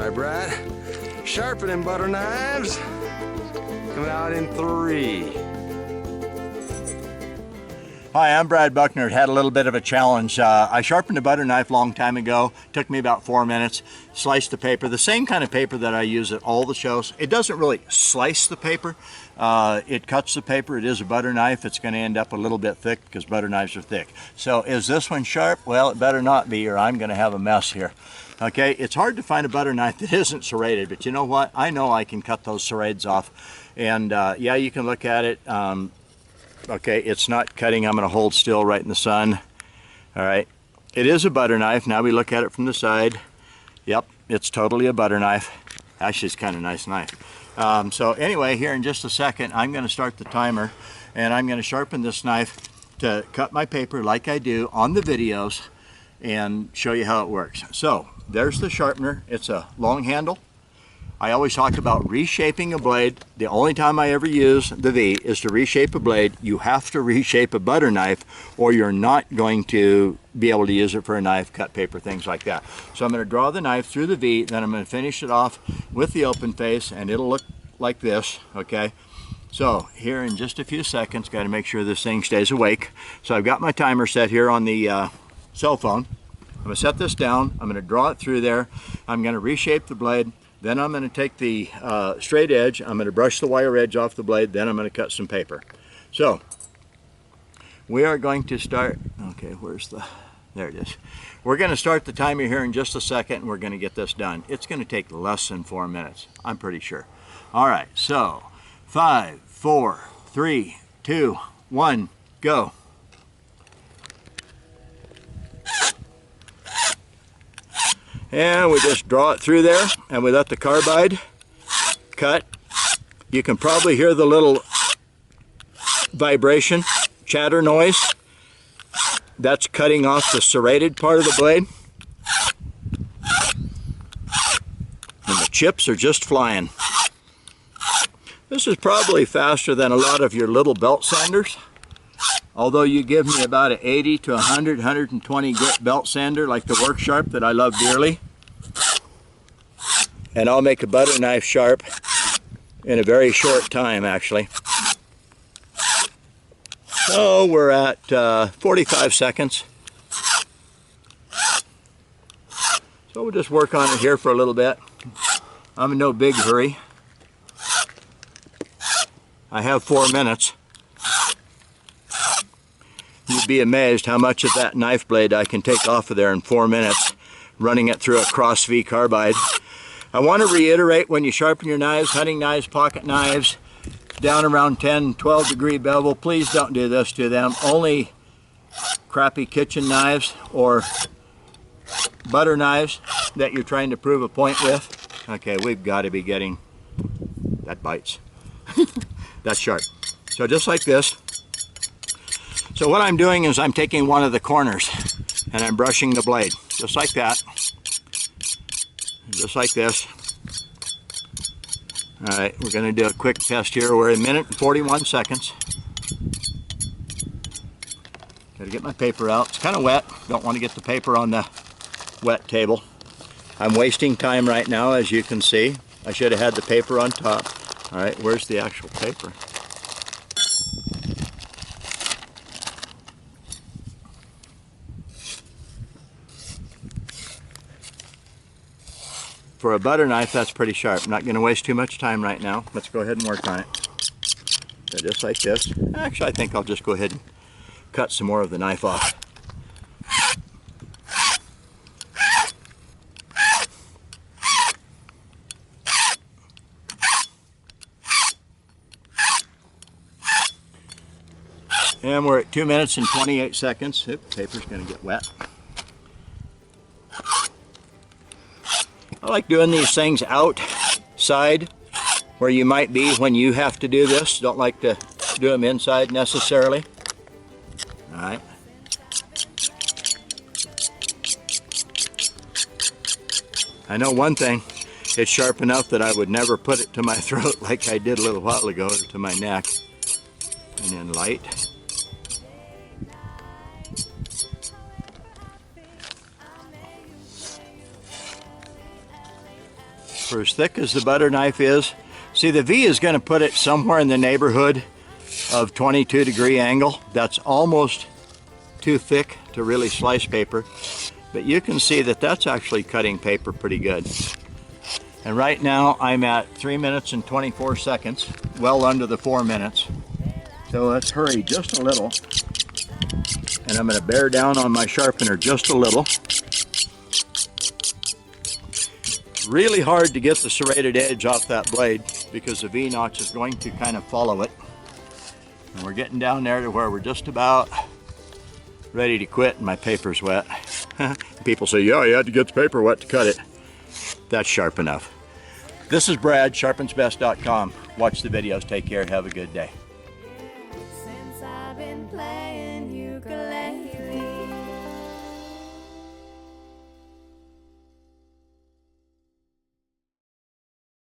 Alright, Brad. Sharpening butter knives. Coming out in 3. Hi, I'm Brad Buckner. Had a little bit of a challenge. I sharpened a butter knife a long time ago. Took me about 4 minutes. Sliced the paper, the same kind of paper that I use at all the shows. It doesn't really slice the paper. It cuts the paper. It is a butter knife. It's going to end up a little bit thick because butter knives are thick. So is this one sharp? Well, it better not be, or I'm going to have a mess here. Okay, it's hard to find a butter knife that isn't serrated, but you know what? I know I can cut those serrades off. And yeah, you can look at it. Okay, it's not cutting. I'm going to hold still right in the sun. All right, it is a butter knife. Now we look at it from the side. Yep, it's totally a butter knife. Actually, it's kind of a nice knife. So anyway, here in just a second, I'm going to start the timer, and I'm going to sharpen this knife to cut my paper like I do on the videos and show you how it works. So there's the sharpener. It's a long handle. I always talk about reshaping a blade. The only time I ever use the V is to reshape a blade. You have to reshape a butter knife or you're not going to be able to use it for a knife, cut paper, things like that. So I'm going to draw the knife through the V, then I'm going to finish it off with the open face, and it'll look like this, okay? So here in just a few seconds, got to make sure this thing stays awake. So I've got my timer set here on the cell phone. I'm going to set this down. I'm going to draw it through there. I'm going to reshape the blade. Then I'm going to take the straight edge, I'm going to brush the wire edge off the blade, then I'm going to cut some paper. So, we are going to start, okay, there it is. We're going to start the timer here in just a second, and we're going to get this done. It's going to take less than 4 minutes, I'm pretty sure. All right, so, 5, 4, 3, 2, 1, go. And we just draw it through there, and we let the carbide cut. You can probably hear the little vibration, chatter noise. That's cutting off the serrated part of the blade. And the chips are just flying. This is probably faster than a lot of your little belt sanders. Although you give me about an 80 to 100, 120 grit belt sander like the Work Sharp that I love dearly. And I'll make a butter knife sharp in a very short time, actually. So we're at 45 seconds. So we'll just work on it here for a little bit. I'm in no big hurry. I have 4 minutes. You'd be amazed how much of that knife blade I can take off of there in 4 minutes, running it through a cross V carbide. I want to reiterate, when you sharpen your knives, hunting knives, pocket knives, down around 10, 12 degree bevel, please don't do this to them. Only crappy kitchen knives or butter knives that you're trying to prove a point with. Okay, we've got to be getting, that bites. That's sharp. So just like this. So what I'm doing is I'm taking one of the corners and I'm brushing the blade, just like that, just like this. All right, we're going to do a quick test here. We're at 1 minute and 41 seconds. Got to get my paper out. It's kind of wet. Don't want to get the paper on the wet table. I'm wasting time right now, as you can see. I should have had the paper on top. All right, where's the actual paper? For a butter knife, that's pretty sharp. I'm not going to waste too much time right now. Let's go ahead and work on it. So just like this. Actually, I think I'll just go ahead and cut some more of the knife off. And we're at 2 minutes and 28 seconds. Oop, paper's going to get wet. I like doing these things outside where you might be when you have to do this. Don't like to do them inside necessarily. All right. I know one thing, it's sharp enough that I would never put it to my throat like I did a little while ago, or to my neck. And then light. for as thick as the butter knife is. See, the V is going to put it somewhere in the neighborhood of 22-degree angle. That's almost too thick to really slice paper, but you can see that that's actually cutting paper pretty good. And right now I'm at 3 minutes and 24 seconds, well under the 4 minutes. So let's hurry just a little. And I'm going to bear down on my sharpener just a little. Really hard to get the serrated edge off that blade because the V-notch is going to kind of follow it. And we're getting down there to where we're just about ready to quit and my paper's wet. People say, yeah, you had to get the paper wet to cut it. That's sharp enough. This is Brad, sharpensbest.com. Watch the videos. Take care. Have a good day.